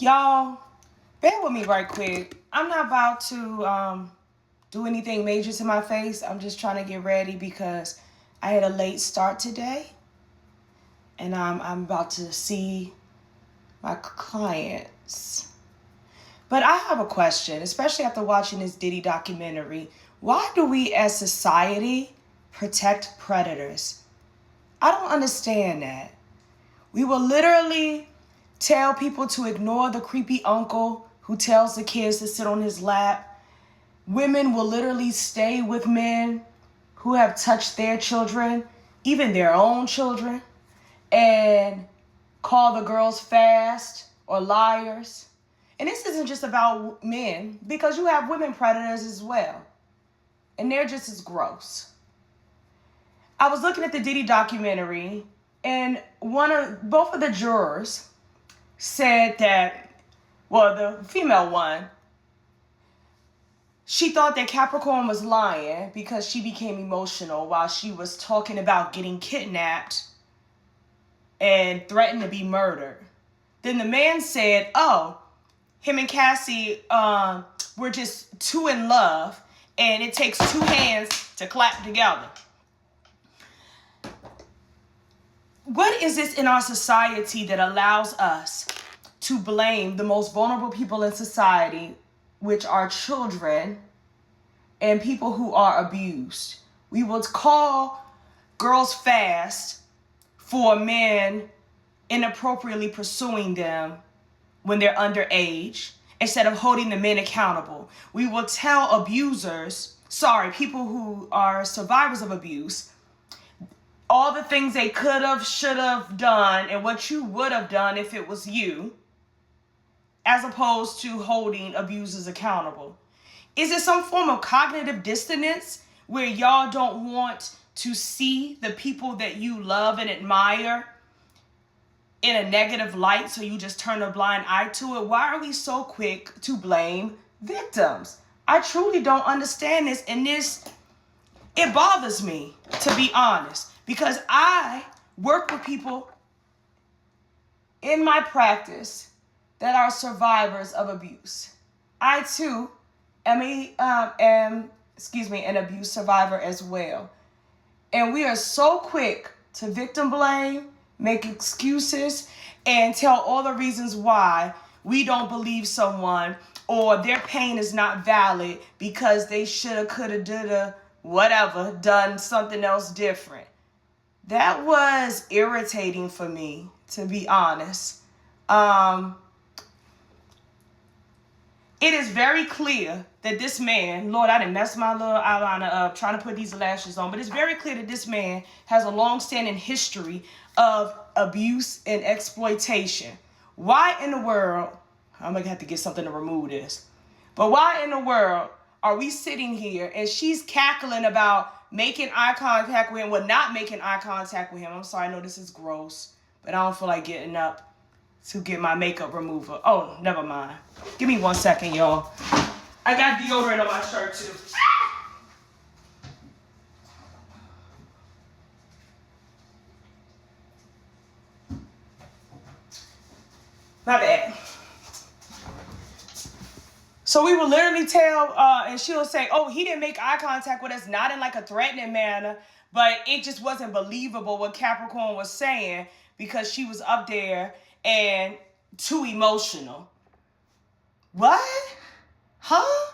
Y'all, bear with me right quick. I'm not about to do anything major to my face. I'm just trying to get ready because I had a late start today. And I'm about to see my clients. But I have a question, especially after watching this Diddy documentary. Why do we as society protect predators? I don't understand that. We will literally tell people to ignore the creepy uncle who tells the kids to sit on his lap. Women will literally stay with men who have touched their children, even their own children, and call the girls fast or liars. And this isn't just about men, because you have women predators as well. And they're just as gross. I was looking at the Diddy documentary, and both of the jurors said that, well, the female one, she thought that Capricorn was lying because she became emotional while she was talking about getting kidnapped and threatened to be murdered. Then the man said, oh, him and Cassie were just too in love, and it takes two hands to clap together. What is this in our society that allows us to blame the most vulnerable people in society, which are children and people who are abused? We will call girls fast for men inappropriately pursuing them when they're underage, instead of holding the men accountable. We will tell people who are survivors of abuse, all the things they could have, should have done, and what you would have done if it was you, as opposed to holding abusers accountable. Is it some form of cognitive dissonance where y'all don't want to see the people that you love and admire in a negative light, so you just turn a blind eye to it? Why are we so quick to blame victims? I truly don't understand this, and it bothers me, to be honest, because I work with people in my practice that are survivors of abuse. I too am an abuse survivor as well. And we are so quick to victim blame, make excuses, and tell all the reasons why we don't believe someone or their pain is not valid because they shoulda, coulda, dida, whatever, done something else different. That was irritating for me, to be honest. It is very clear that this man, Lord, I didn't mess my little eyeliner up trying to put these lashes on, but it's very clear that this man has a long-standing history of abuse and exploitation. Why in the world, I'm going to have to get something to remove this, but why in the world are we sitting here and she's cackling about making eye contact with him, well, not making eye contact with him. I'm sorry, I know this is gross, but I don't feel like getting up to get my makeup remover. Oh, never mind. Give me 1 second, y'all. I got deodorant on my shirt, too. My bad. So we will literally tell, and she'll say, oh, he didn't make eye contact with us, not in like a threatening manner, but it just wasn't believable what Capricorn was saying because she was up there and too emotional. What? Huh?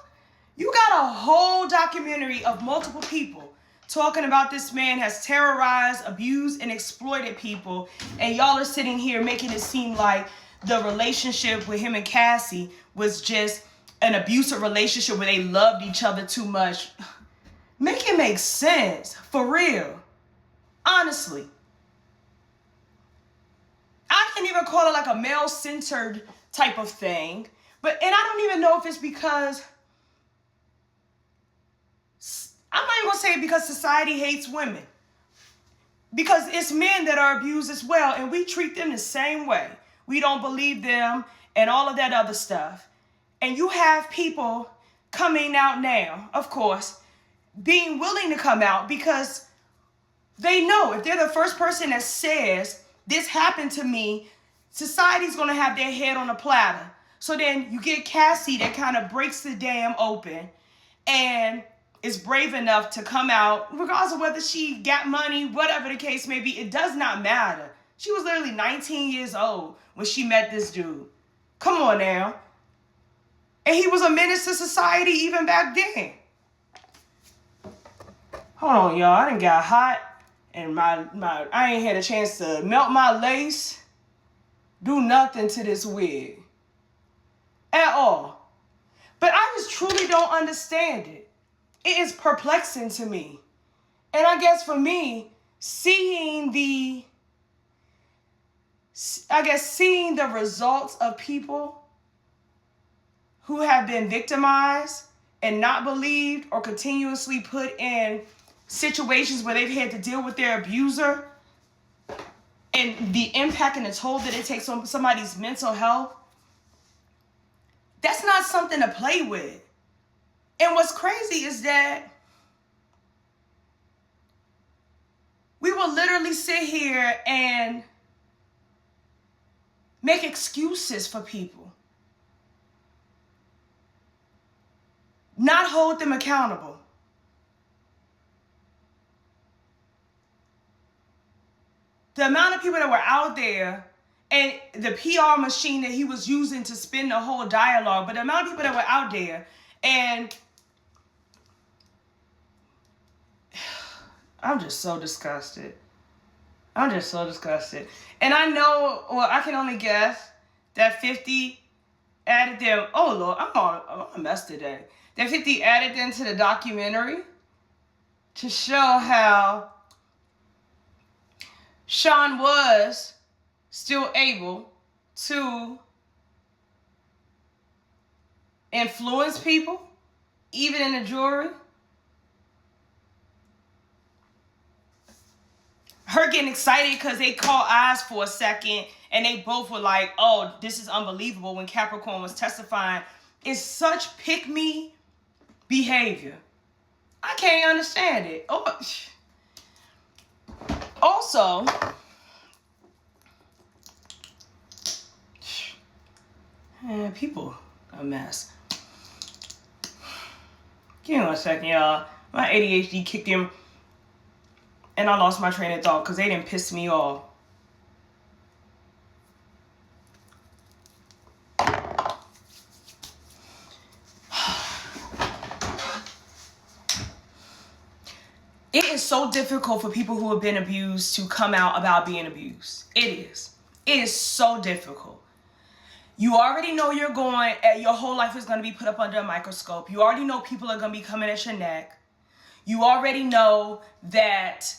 You got a whole documentary of multiple people talking about this man has terrorized, abused, and exploited people, and y'all are sitting here making it seem like the relationship with him and Cassie was just an abusive relationship where they loved each other too much. Make it make sense, for real. Honestly. I can't even call it like a male-centered type of thing. And I don't even know if it's because, I'm not even going to say it because society hates women. Because it's men that are abused as well, and we treat them the same way. We don't believe them and all of that other stuff. And you have people coming out now, of course, being willing to come out because they know if they're the first person that says, this happened to me Society's going to have their head on a platter. So then you get Cassie that kind of breaks the dam open and is brave enough to come out, regardless of whether she got money, whatever the case may be. It does not matter. She was literally 19 years old when she met this dude. Come on now. And he was a menace to society even back then. Hold on, y'all. I done got hot and I ain't had a chance to melt my lace, do nothing to this wig at all. But I just truly don't understand it. It is perplexing to me. And I guess for me, seeing the results of people who have been victimized and not believed or continuously put in situations where they've had to deal with their abuser and the impact and the toll that it takes on somebody's mental health, that's not something to play with. And what's crazy is that we will literally sit here and make excuses for people, not hold them accountable. The amount of people that were out there and the PR machine that he was using to spin the whole dialogue, but the amount of people that were out there, and I'm just so disgusted. I'm just so disgusted. And I know, well, I can only guess that 50 added them. Oh, Lord, I'm on a mess today. That 50 added them to the documentary to show how Sean was still able to influence people, even in the jury. Her getting excited because they caught eyes for a second and they both were like, oh, this is unbelievable when Capricorn was testifying. It's such pick-me behavior. I can't understand it. Oh. Also, people a mess. Give me 1 second, y'all. My ADHD kicked in and I lost my train of thought because they didn't piss me off. It is so difficult for people who have been abused to come out about being abused. It is. It is so difficult. You already know your whole life is going to be put up under a microscope. You already know people are going to be coming at your neck. You already know that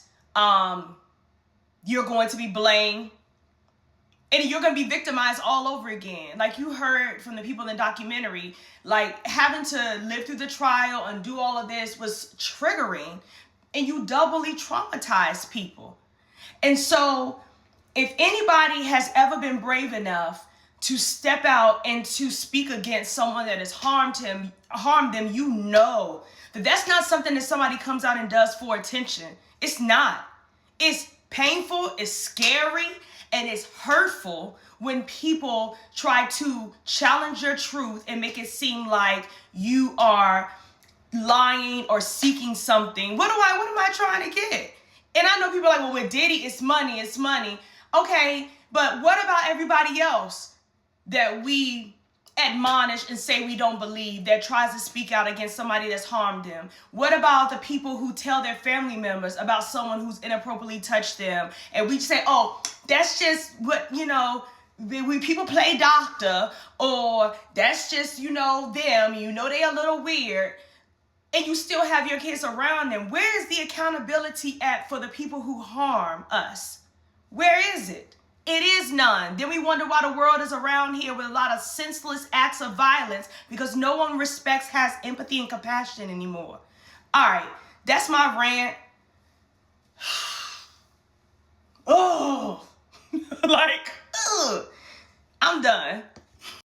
you're going to be blamed. And you're going to be victimized all over again. Like you heard from the people in the documentary, like having to live through the trial and do all of this was triggering. And you doubly traumatize people. And so if anybody has ever been brave enough to step out and to speak against someone that has harmed them, you know that that's not something that somebody comes out and does for attention. It's not. It's painful, it's scary, and it's hurtful when people try to challenge your truth and make it seem like you are lying or seeking something. What am I trying to get? And I know people are like, well, with Diddy, it's money. Okay, but what about everybody else that we admonish and say we don't believe that tries to speak out against somebody that's harmed them? What about the people who tell their family members about someone who's inappropriately touched them? And we say, oh, that's just what, people play doctor, or that's just, them, they a little weird. And you still have your kids around them. Where is the accountability at for the people who harm us? Where is it? It is none. Then we wonder why the world is around here with a lot of senseless acts of violence because no one has empathy and compassion anymore. All right, that's my rant. Oh, I'm done.